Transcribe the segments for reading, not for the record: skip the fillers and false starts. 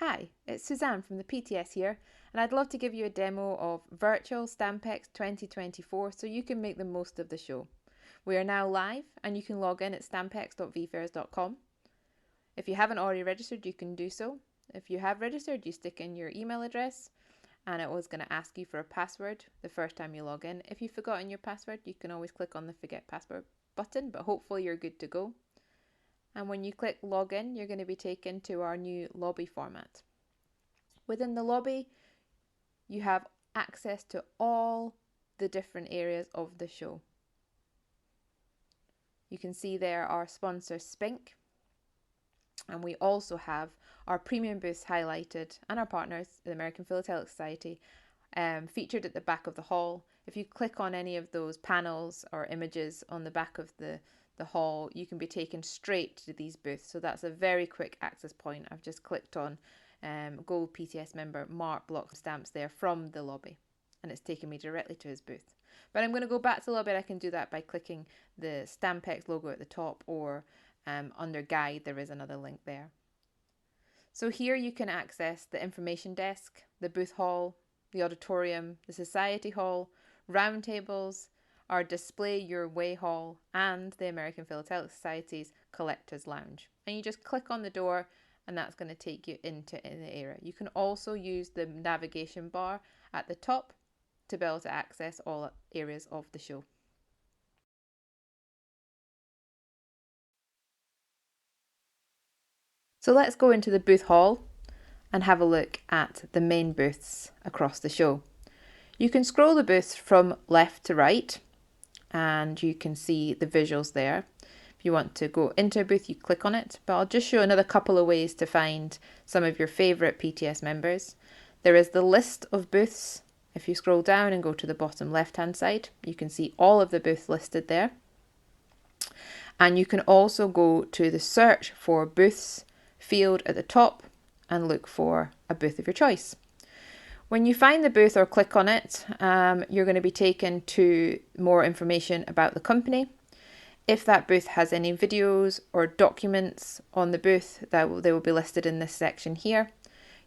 Hi, it's Suzanne from the PTS here, and I'd love to give you a demo of Virtual Stampex 2024 so you can make the most of the show. We are now live and you can log in at stampex.vfairs.com. If you haven't already registered, you can do so. If you have registered, you stick in your email address and it was going to ask you for a password the first time you log in. If you've forgotten your password, you can always click on the Forget Password button, but hopefully you're good to go. And when you click login, you're going to be taken to our new lobby format. Within the lobby, you have access to all the different areas of the show. You can see there our sponsor Spink, and we also have our premium booths highlighted and our partners, the American Philatelic Society, featured at the back of the hall. If you click on any of those panels or images on the back of the hall, you can be taken straight to these booths. So that's a very quick access point. I've just clicked on Gold PTS member Mark Block Stamps there from the lobby, and it's taken me directly to his booth. But I'm going to go back to the lobby. I can do that by clicking the Stampex logo at the top, or under guide there is another link there. So here you can access the information desk, the booth hall, the auditorium, the society hall, roundtables, our Display Your Way hall, and the American Philatelic Society's Collectors Lounge. And you just click on the door and that's going to take you into the area. You can also use the navigation bar at the top to be able to access all areas of the show. So let's go into the booth hall and have a look at the main booths across the show. You can scroll the booths from left to right and you can see the visuals there. If you want to go into a booth, you click on it, but I'll just show another couple of ways to find some of your favourite PTS members. There is the list of booths. If you scroll down and go to the bottom left hand side, you can see all of the booths listed there. And you can also go to the search for booths field at the top and look for a booth of your choice. When you find the booth or click on it, you're going to be taken to more information about the company. If that booth has any videos or documents on the booth, they will be listed in this section here.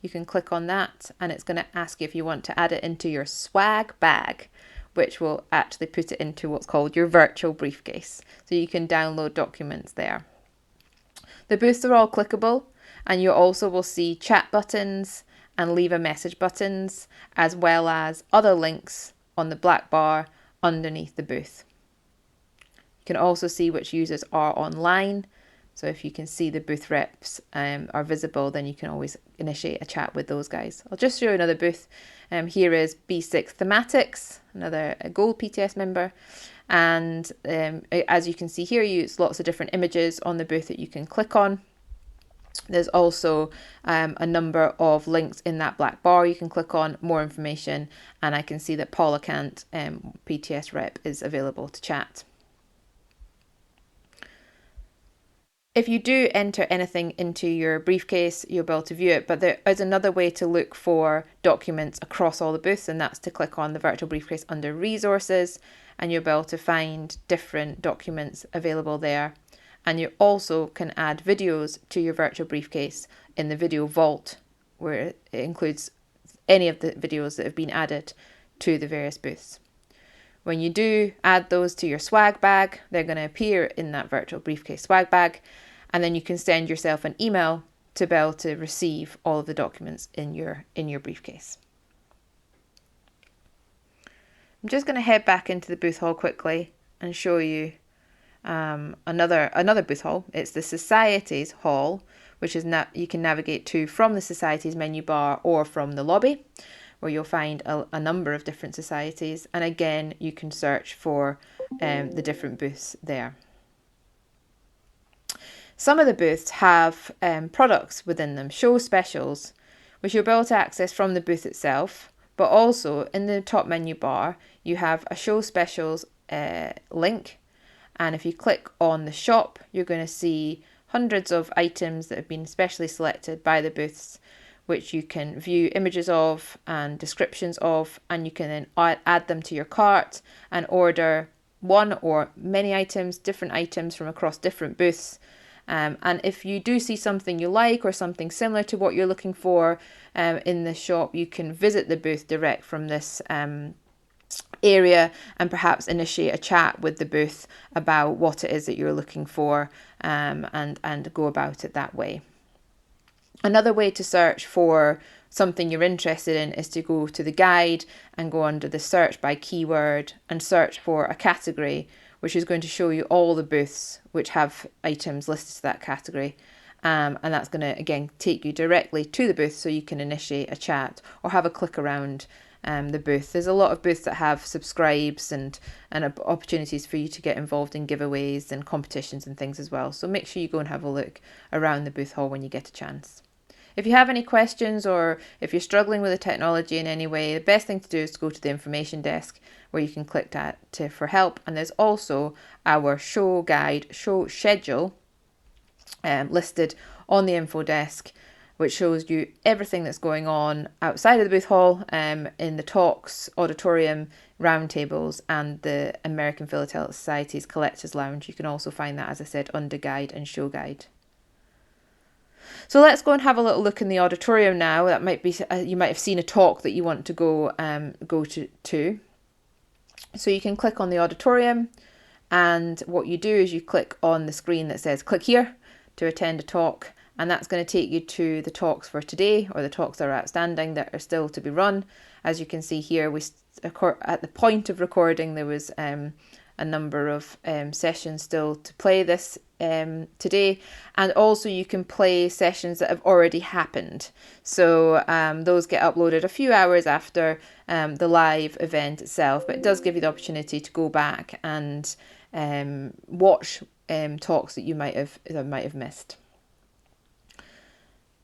You can click on that and it's going to ask you if you want to add it into your swag bag, which will actually put it into what's called your virtual briefcase. So you can download documents there. The booths are all clickable, and you also will see chat buttons and leave a message buttons, as well as other links on the black bar underneath the booth. You can also see which users are online. So if you can see the booth reps are visible, then you can always initiate a chat with those guys. I'll just show you another booth. Here is B6 Thematics, another Gold PTS member. And as you can see here, you use lots of different images on the booth that you can click on. There's also a number of links in that black bar you can click on, more information, and I can see that Paula Kant, PTS rep, is available to chat. If you do enter anything into your briefcase, you'll be able to view it, but there is another way to look for documents across all the booths, and that's to click on the virtual briefcase under resources, and you'll be able to find different documents available there. And you also can add videos to your virtual briefcase in the video vault, where it includes any of the videos that have been added to the various booths. When you do add those to your swag bag, they're going to appear in that virtual briefcase swag bag, and then you can send yourself an email to be able to receive all of the documents in your briefcase. I'm just going to head back into the booth hall quickly and show you another booth hall. It's the Society's hall, which is you can navigate to from the Society's menu bar or from the lobby, where you'll find a number of different societies, and again you can search for the different booths there. Some of the booths have products within them, show specials, which you'll be able to access from the booth itself, but also in the top menu bar you have a show specials link. And if you click on the shop, you're going to see hundreds of items that have been specially selected by the booths, which you can view images of and descriptions of, and you can then add them to your cart and order one or many items, different items from across different booths, And if you do see something you like or something similar to what you're looking for in the shop, you can visit the booth direct from this area and perhaps initiate a chat with the booth about what it is that you're looking for, and go about it that way. Another way to search for something you're interested in is to go to the guide and go under the search by keyword and search for a category, which is going to show you all the booths which have items listed to that category. And that's going to, again, take you directly to the booth so you can initiate a chat or have a click around the booth. There's a lot of booths that have subscribes and opportunities for you to get involved in giveaways and competitions and things as well. So make sure you go and have a look around the booth hall when you get a chance. If you have any questions or if you're struggling with the technology in any way, the best thing to do is to go to the information desk where you can click that for help. And there's also our show guide, show schedule listed on the info desk, which shows you everything that's going on outside of the booth hall, in the talks, auditorium, roundtables, and the American Philatelic Society's Collectors Lounge. You can also find that, as I said, under guide and show guide. So let's go and have a little look in the auditorium now. That might be, you might have seen a talk that you want to go to. So you can click on the auditorium, and what you do is you click on the screen that says click here to attend a talk, and that's going to take you to the talks for today, or the talks that are outstanding that are still to be run. As you can see here, at the point of recording there was a number of sessions still to play this today, and also you can play sessions that have already happened. So those get uploaded a few hours after the live event itself, but it does give you the opportunity to go back and watch talks that you might have missed.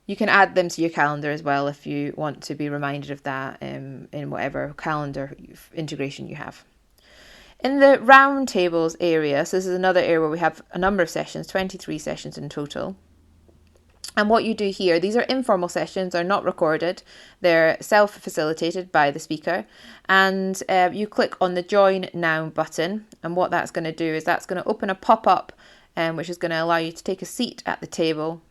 You can add them to your calendar as well if you want to be reminded of that in whatever calendar integration you have. In the roundtables area, so this is another area where we have a number of sessions, 23 sessions in total. And what you do here, these are informal sessions, they're not recorded, they're self-facilitated by the speaker, and you click on the Join Now button, and what that's going to do is that's going to open a pop-up which is going to allow you to take a seat at the table.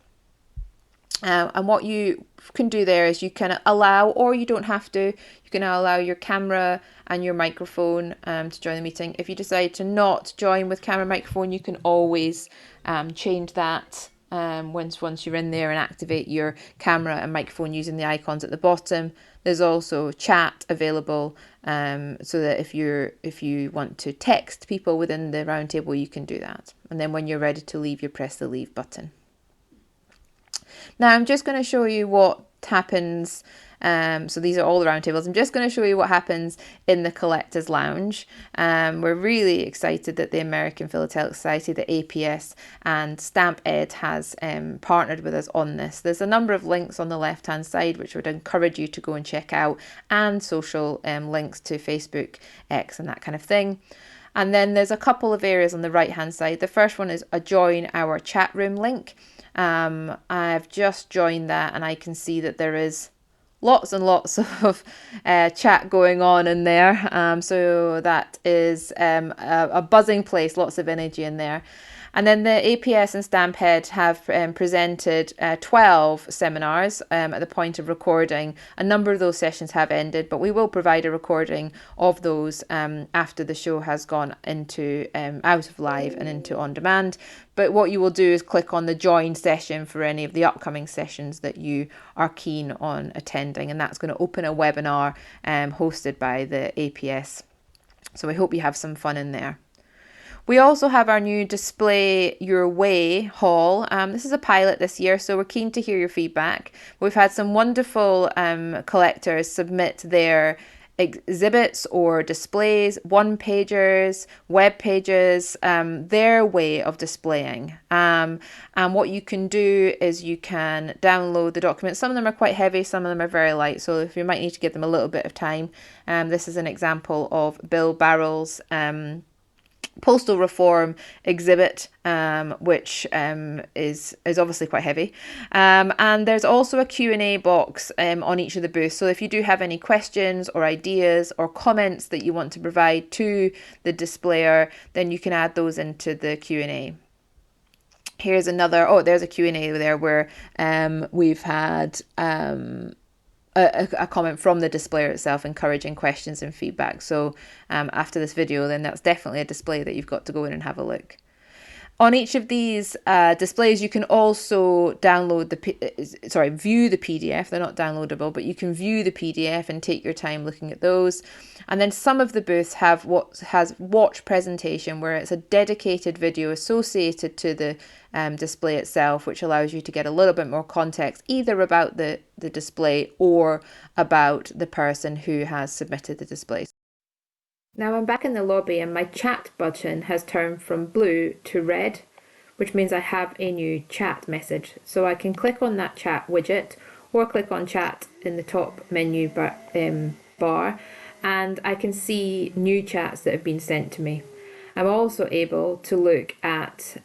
And what you can do there is you can allow, or you don't have to, you can allow your camera and your microphone to join the meeting. If you decide to not join with camera and microphone, you can always change that once you're in there and activate your camera and microphone using the icons at the bottom. There's also chat available, so that if you want to text people within the roundtable, you can do that. And then when you're ready to leave, you press the leave button. Now I'm just going to show you what happens. So these are all the roundtables. I'm just going to show you what happens in the Collectors Lounge. We're really excited that the American Philatelic Society, the APS, and Stamp Ed has partnered with us on this. There's a number of links on the left-hand side which would encourage you to go and check out, and social links to Facebook, X, and that kind of thing. And then there's a couple of areas on the right-hand side. The first one is a Join Our Chat Room link. I've just joined that, and I can see that there is lots and lots of chat going on in there. So that is a buzzing place, lots of energy in there. And then the APS and Stamphead have presented 12 seminars at the point of recording. A number of those sessions have ended, but we will provide a recording of those after the show has gone into out of live and into on demand. But what you will do is click on the join session for any of the upcoming sessions that you are keen on attending, and that's going to open a webinar hosted by the APS. So I hope you have some fun in there. We also have our new Display Your Way hall. This is a pilot this year, so we're keen to hear your feedback. We've had some wonderful collectors submit their exhibits or displays, one-pagers, web pages, their way of displaying. And what you can do is you can download the documents. Some of them are quite heavy, some of them are very light, so if you might need to give them a little bit of time. This is an example of Bill Barrell's postal reform exhibit, which is obviously quite heavy, and there's also a Q&A box on each of the booths, so if you do have any questions or ideas or comments that you want to provide to the displayer, then you can add those into the Q&A. Here's another, oh, there's a Q&A there where we've had a comment from the displayer itself encouraging questions and feedback. So after this video, then that's definitely a display that you've got to go in and have a look. On each of these displays, you can also download view the PDF. They're not downloadable, but you can view the PDF and take your time looking at those. And then some of the booths have what has watch presentation, where it's a dedicated video associated to the display itself, which allows you to get a little bit more context, either about the display or about the person who has submitted the display. Now I'm back in the lobby and my chat button has turned from blue to red, which means I have a new chat message. So I can click on that chat widget or click on chat in the top menu bar, and I can see new chats that have been sent to me. I'm also able to look at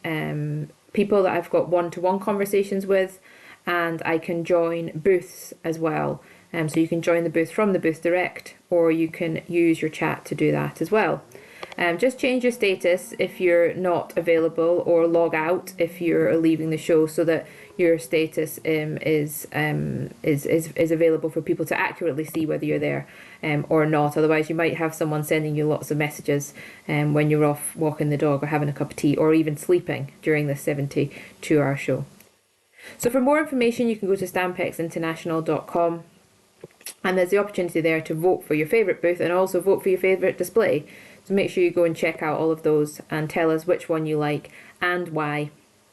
people that I've got one-to-one conversations with, and I can join booths as well. So you can join the booth from the booth direct, or you can use your chat to do that as well. Just change your status if you're not available, or log out if you're leaving the show, so that your status is available for people to accurately see whether you're there or not. Otherwise, you might have someone sending you lots of messages when you're off walking the dog or having a cup of tea, or even sleeping during the 72-hour show. So for more information, you can go to stampexinternational.com. And there's the opportunity there to vote for your favourite booth and also vote for your favourite display. So make sure you go and check out all of those and tell us which one you like and why.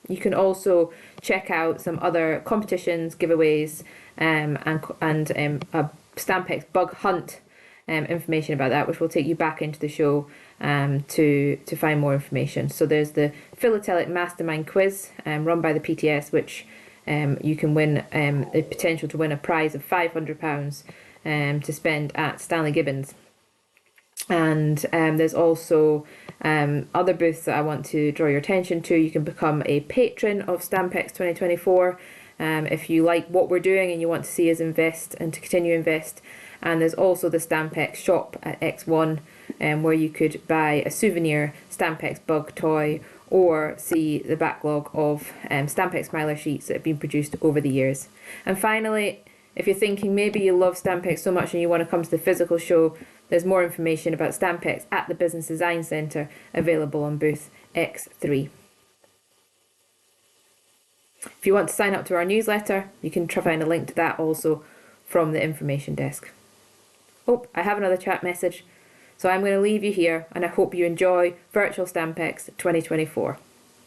You can also check out some other competitions, giveaways, and a Stampex bug hunt information about that, which will take you back into the show to find more information. So there's the Philatelic Mastermind Quiz run by the PTS, which you can win the potential to win a prize of £500 to spend at Stanley Gibbons. And there's also other booths that I want to draw your attention to. You can become a patron of Stampex 2024 if you like what we're doing and you want to see us invest and to continue to invest. And there's also the Stampex shop at X1 where you could buy a souvenir Stampex bug toy, or see the backlog of Stampex Smiler sheets that have been produced over the years. And finally, if you're thinking maybe you love Stampex so much and you want to come to the physical show, there's more information about Stampex at the Business Design Centre available on booth X3. If you want to sign up to our newsletter, you can try find a link to that also from the information desk. Oh, I have another chat message. So I'm going to leave you here, and I hope you enjoy Virtual Stampex 2024.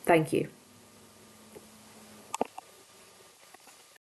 Thank you.